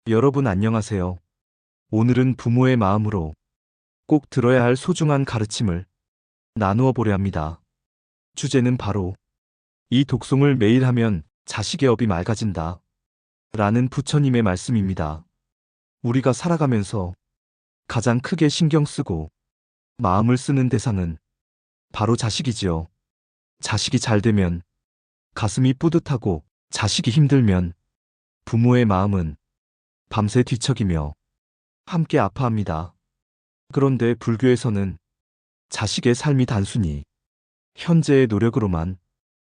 여러분 안녕하세요. 오늘은 부모의 마음으로 꼭 들어야 할 소중한 가르침을 나누어 보려 합니다. 주제는 바로 이 독송을 매일 하면 자식의 업이 맑아진다 라는 부처님의 말씀입니다. 우리가 살아가면서 가장 크게 신경 쓰고 마음을 쓰는 대상은 바로 자식이지요. 자식이 잘 되면 가슴이 뿌듯하고 자식이 힘들면 부모의 마음은 밤새 뒤척이며 함께 아파합니다. 그런데 불교에서는 자식의 삶이 단순히 현재의 노력으로만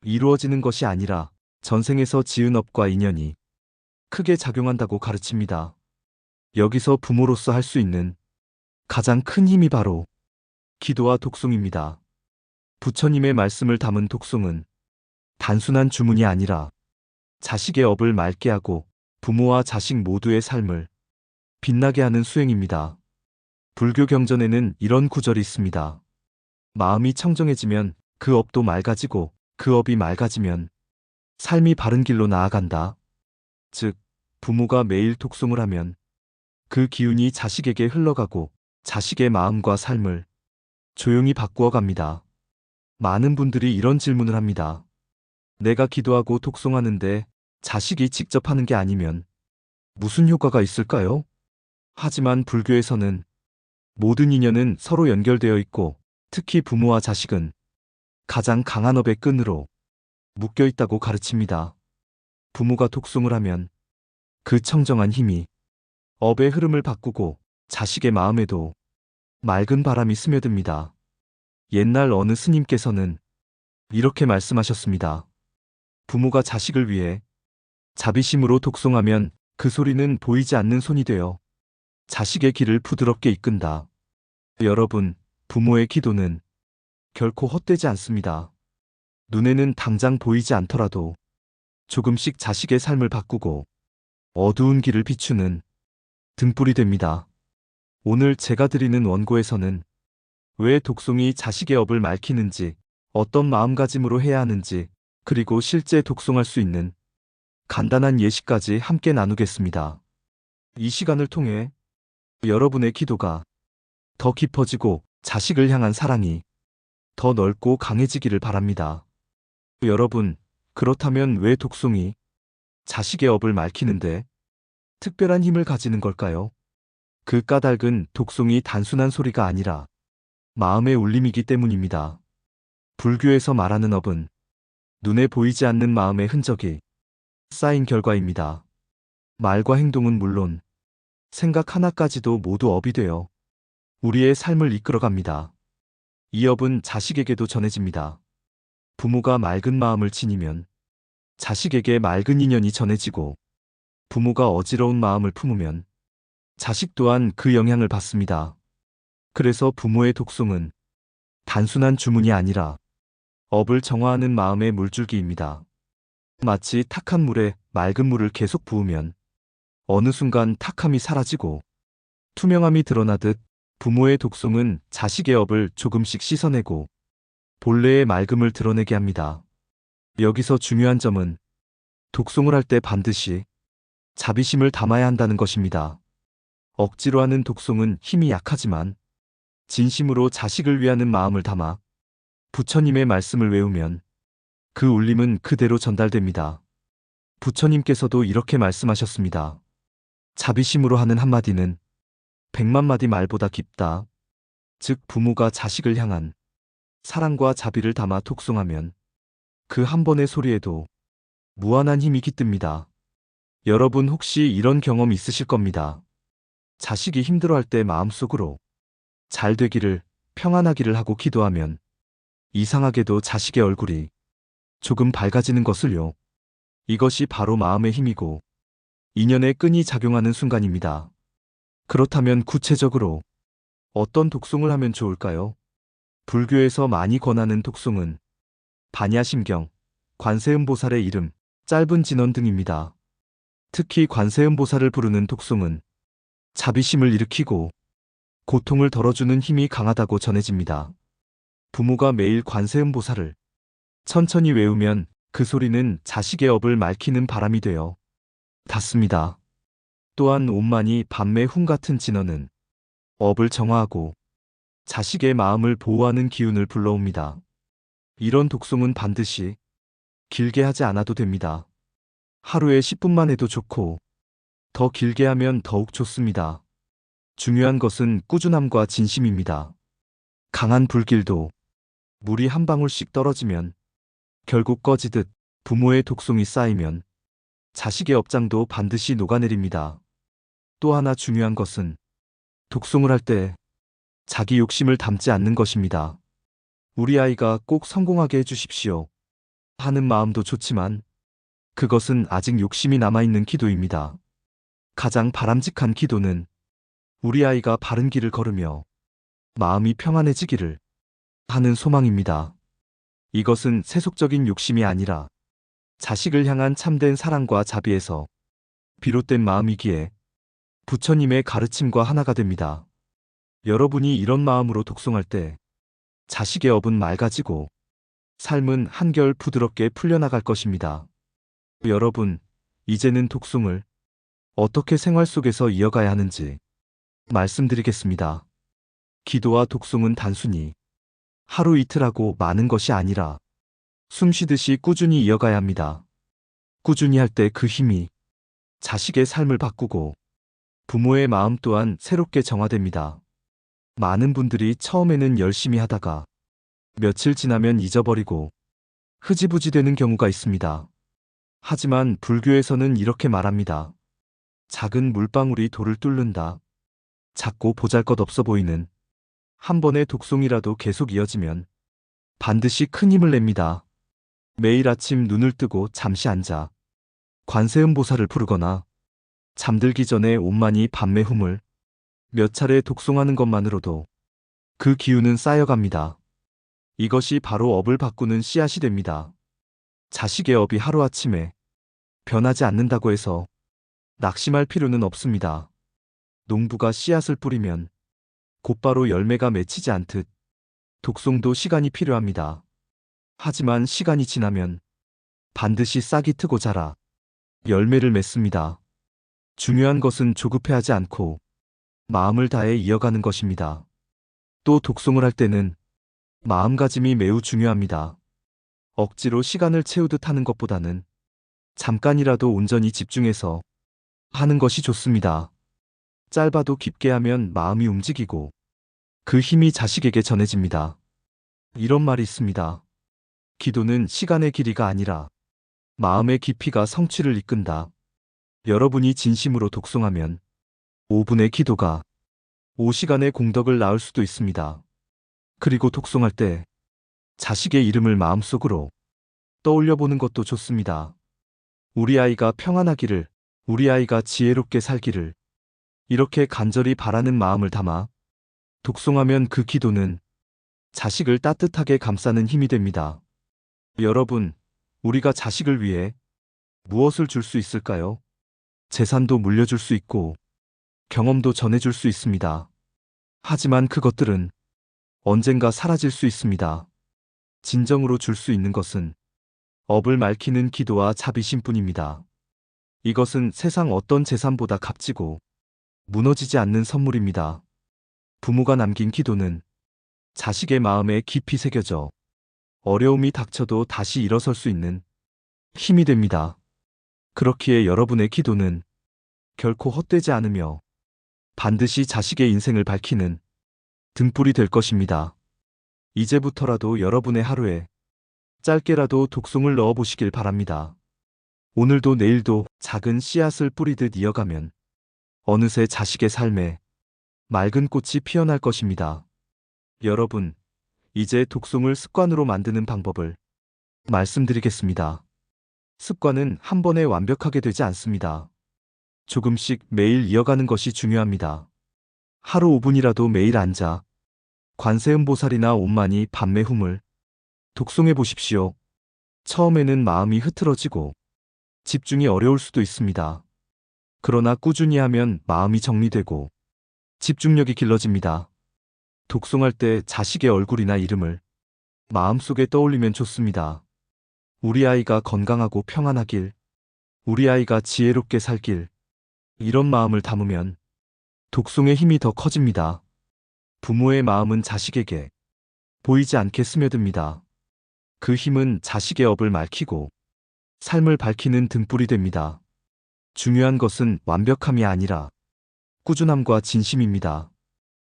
이루어지는 것이 아니라 전생에서 지은 업과 인연이 크게 작용한다고 가르칩니다. 여기서 부모로서 할 수 있는 가장 큰 힘이 바로 기도와 독송입니다. 부처님의 말씀을 담은 독송은 단순한 주문이 아니라 자식의 업을 맑게 하고 부모와 자식 모두의 삶을 빛나게 하는 수행입니다. 불교 경전에는 이런 구절이 있습니다. 마음이 청정해지면 그 업도 맑아지고 그 업이 맑아지면 삶이 바른 길로 나아간다. 즉, 부모가 매일 독송을 하면 그 기운이 자식에게 흘러가고 자식의 마음과 삶을 조용히 바꾸어 갑니다. 많은 분들이 이런 질문을 합니다. 내가 기도하고 독송하는데 자식이 직접 하는 게 아니면 무슨 효과가 있을까요? 하지만 불교에서는 모든 인연은 서로 연결되어 있고 특히 부모와 자식은 가장 강한 업의 끈으로 묶여 있다고 가르칩니다. 부모가 독송을 하면 그 청정한 힘이 업의 흐름을 바꾸고 자식의 마음에도 맑은 바람이 스며듭니다. 옛날 어느 스님께서는 이렇게 말씀하셨습니다. 부모가 자식을 위해 자비심으로 독송하면 그 소리는 보이지 않는 손이 되어 자식의 길을 부드럽게 이끈다. 여러분, 부모의 기도는 결코 헛되지 않습니다. 눈에는 당장 보이지 않더라도 조금씩 자식의 삶을 바꾸고 어두운 길을 비추는 등불이 됩니다. 오늘 제가 드리는 원고에서는 왜 독송이 자식의 업을 맑히는지, 어떤 마음가짐으로 해야 하는지, 그리고 실제 독송할 수 있는 간단한 예시까지 함께 나누겠습니다. 이 시간을 통해 여러분의 기도가 더 깊어지고 자식을 향한 사랑이 더 넓고 강해지기를 바랍니다. 여러분, 그렇다면 왜 독송이 자식의 업을 맑히는데 특별한 힘을 가지는 걸까요? 그 까닭은 독송이 단순한 소리가 아니라 마음의 울림이기 때문입니다. 불교에서 말하는 업은 눈에 보이지 않는 마음의 흔적이 쌓인 결과입니다. 말과 행동은 물론 생각 하나까지도 모두 업이 되어 우리의 삶을 이끌어갑니다. 이 업은 자식에게도 전해집니다. 부모가 맑은 마음을 지니면 자식에게 맑은 인연이 전해지고 부모가 어지러운 마음을 품으면 자식 또한 그 영향을 받습니다. 그래서 부모의 독송은 단순한 주문이 아니라 업을 정화하는 마음의 물줄기입니다. 마치 탁한 물에 맑은 물을 계속 부으면 어느 순간 탁함이 사라지고 투명함이 드러나듯 부모의 독송은 자식의 업을 조금씩 씻어내고 본래의 맑음을 드러내게 합니다. 여기서 중요한 점은 독송을 할 때 반드시 자비심을 담아야 한다는 것입니다. 억지로 하는 독송은 힘이 약하지만 진심으로 자식을 위하는 마음을 담아 부처님의 말씀을 외우면 그 울림은 그대로 전달됩니다. 부처님께서도 이렇게 말씀하셨습니다. 자비심으로 하는 한마디는 100만 마디 말보다 깊다. 즉 부모가 자식을 향한 사랑과 자비를 담아 독송하면 그 한 번의 소리에도 무한한 힘이 깃듭니다. 여러분 혹시 이런 경험 있으실 겁니다. 자식이 힘들어할 때 마음속으로 잘 되기를, 평안하기를 하고 기도하면 이상하게도 자식의 얼굴이 조금 밝아지는 것을요. 이것이 바로 마음의 힘이고 인연의 끈이 작용하는 순간입니다. 그렇다면 구체적으로 어떤 독송을 하면 좋을까요? 불교에서 많이 권하는 독송은 반야심경, 관세음보살의 이름, 짧은 진언 등입니다. 특히 관세음보살을 부르는 독송은 자비심을 일으키고 고통을 덜어주는 힘이 강하다고 전해집니다. 부모가 매일 관세음보살을 천천히 외우면 그 소리는 자식의 업을 맑히는 바람이 되어 닿습니다. 또한 온만이 밤매훈 같은 진어는 업을 정화하고 자식의 마음을 보호하는 기운을 불러옵니다. 이런 독송은 반드시 길게 하지 않아도 됩니다. 하루에 10분만 해도 좋고 더 길게 하면 더욱 좋습니다. 중요한 것은 꾸준함과 진심입니다. 강한 불길도 물이 한 방울씩 떨어지면 결국 꺼지듯 부모의 독송이 쌓이면 자식의 업장도 반드시 녹아내립니다. 또 하나 중요한 것은 독송을 할 때 자기 욕심을 담지 않는 것입니다. 우리 아이가 꼭 성공하게 해주십시오 하는 마음도 좋지만 그것은 아직 욕심이 남아있는 기도입니다. 가장 바람직한 기도는 우리 아이가 바른 길을 걸으며 마음이 평안해지기를 하는 소망입니다. 이것은 세속적인 욕심이 아니라 자식을 향한 참된 사랑과 자비에서 비롯된 마음이기에 부처님의 가르침과 하나가 됩니다. 여러분이 이런 마음으로 독송할 때 자식의 업은 맑아지고 삶은 한결 부드럽게 풀려나갈 것입니다. 여러분, 이제는 독송을 어떻게 생활 속에서 이어가야 하는지 말씀드리겠습니다. 기도와 독송은 단순히 하루 이틀 하고 마는 것이 아니라 숨 쉬듯이 꾸준히 이어가야 합니다. 꾸준히 할 때 그 힘이 자식의 삶을 바꾸고 부모의 마음 또한 새롭게 정화됩니다. 많은 분들이 처음에는 열심히 하다가 며칠 지나면 잊어버리고 흐지부지 되는 경우가 있습니다. 하지만 불교에서는 이렇게 말합니다. 작은 물방울이 돌을 뚫는다. 작고 보잘것없어 보이는 한 번의 독송이라도 계속 이어지면 반드시 큰 힘을 냅니다. 매일 아침 눈을 뜨고 잠시 앉아 관세음보살을 부르거나 잠들기 전에 온만이 밤매움을 몇 차례 독송하는 것만으로도 그 기운은 쌓여갑니다. 이것이 바로 업을 바꾸는 씨앗이 됩니다. 자식의 업이 하루아침에 변하지 않는다고 해서 낙심할 필요는 없습니다. 농부가 씨앗을 뿌리면 곧바로 열매가 맺히지 않듯 독송도 시간이 필요합니다. 하지만 시간이 지나면 반드시 싹이 트고 자라 열매를 맺습니다. 중요한 것은 조급해하지 않고 마음을 다해 이어가는 것입니다. 또 독송을 할 때는 마음가짐이 매우 중요합니다. 억지로 시간을 채우듯 하는 것보다는 잠깐이라도 온전히 집중해서 하는 것이 좋습니다. 짧아도 깊게 하면 마음이 움직이고 그 힘이 자식에게 전해집니다. 이런 말이 있습니다. 기도는 시간의 길이가 아니라 마음의 깊이가 성취를 이끈다. 여러분이 진심으로 독송하면 5분의 기도가 5시간의 공덕을 낳을 수도 있습니다. 그리고 독송할 때 자식의 이름을 마음속으로 떠올려 보는 것도 좋습니다. 우리 아이가 평안하기를, 우리 아이가 지혜롭게 살기를 이렇게 간절히 바라는 마음을 담아 독송하면 그 기도는 자식을 따뜻하게 감싸는 힘이 됩니다. 여러분, 우리가 자식을 위해 무엇을 줄 수 있을까요? 재산도 물려줄 수 있고 경험도 전해줄 수 있습니다. 하지만 그것들은 언젠가 사라질 수 있습니다. 진정으로 줄 수 있는 것은 업을 맑히는 기도와 자비심뿐입니다. 이것은 세상 어떤 재산보다 값지고 무너지지 않는 선물입니다. 부모가 남긴 기도는 자식의 마음에 깊이 새겨져 어려움이 닥쳐도 다시 일어설 수 있는 힘이 됩니다. 그렇기에 여러분의 기도는 결코 헛되지 않으며 반드시 자식의 인생을 밝히는 등불이 될 것입니다. 이제부터라도 여러분의 하루에 짧게라도 독송을 넣어 보시길 바랍니다. 오늘도 내일도 작은 씨앗을 뿌리듯 이어가면 어느새 자식의 삶에 맑은 꽃이 피어날 것입니다. 여러분, 이제 독송을 습관으로 만드는 방법을 말씀드리겠습니다. 습관은 한 번에 완벽하게 되지 않습니다. 조금씩 매일 이어가는 것이 중요합니다. 하루 5분이라도 매일 앉아 관세음보살이나 온만이 밤매움을 독송해 보십시오. 처음에는 마음이 흐트러지고 집중이 어려울 수도 있습니다. 그러나 꾸준히 하면 마음이 정리되고 집중력이 길러집니다. 독송할 때 자식의 얼굴이나 이름을 마음속에 떠올리면 좋습니다. 우리 아이가 건강하고 평안하길, 우리 아이가 지혜롭게 살길, 이런 마음을 담으면 독송의 힘이 더 커집니다. 부모의 마음은 자식에게 보이지 않게 스며듭니다. 그 힘은 자식의 업을 밝히고 삶을 밝히는 등불이 됩니다. 중요한 것은 완벽함이 아니라 꾸준함과 진심입니다.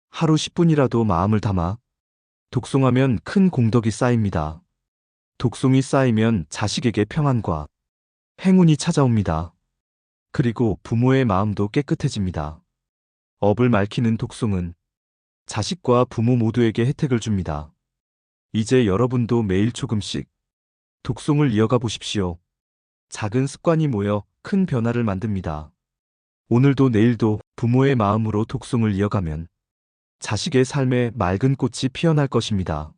하루 10분이라도 마음을 담아 독송하면 큰 공덕이 쌓입니다. 독송이 쌓이면 자식에게 평안과 행운이 찾아옵니다. 그리고 부모의 마음도 깨끗해집니다. 업을 밝히는 독송은 자식과 부모 모두에게 혜택을 줍니다. 이제 여러분도 매일 조금씩 독송을 이어가 보십시오. 작은 습관이 모여 큰 변화를 만듭니다. 오늘도 내일도 부모의 마음으로 독송을 이어가면 자식의 삶에 맑은 꽃이 피어날 것입니다.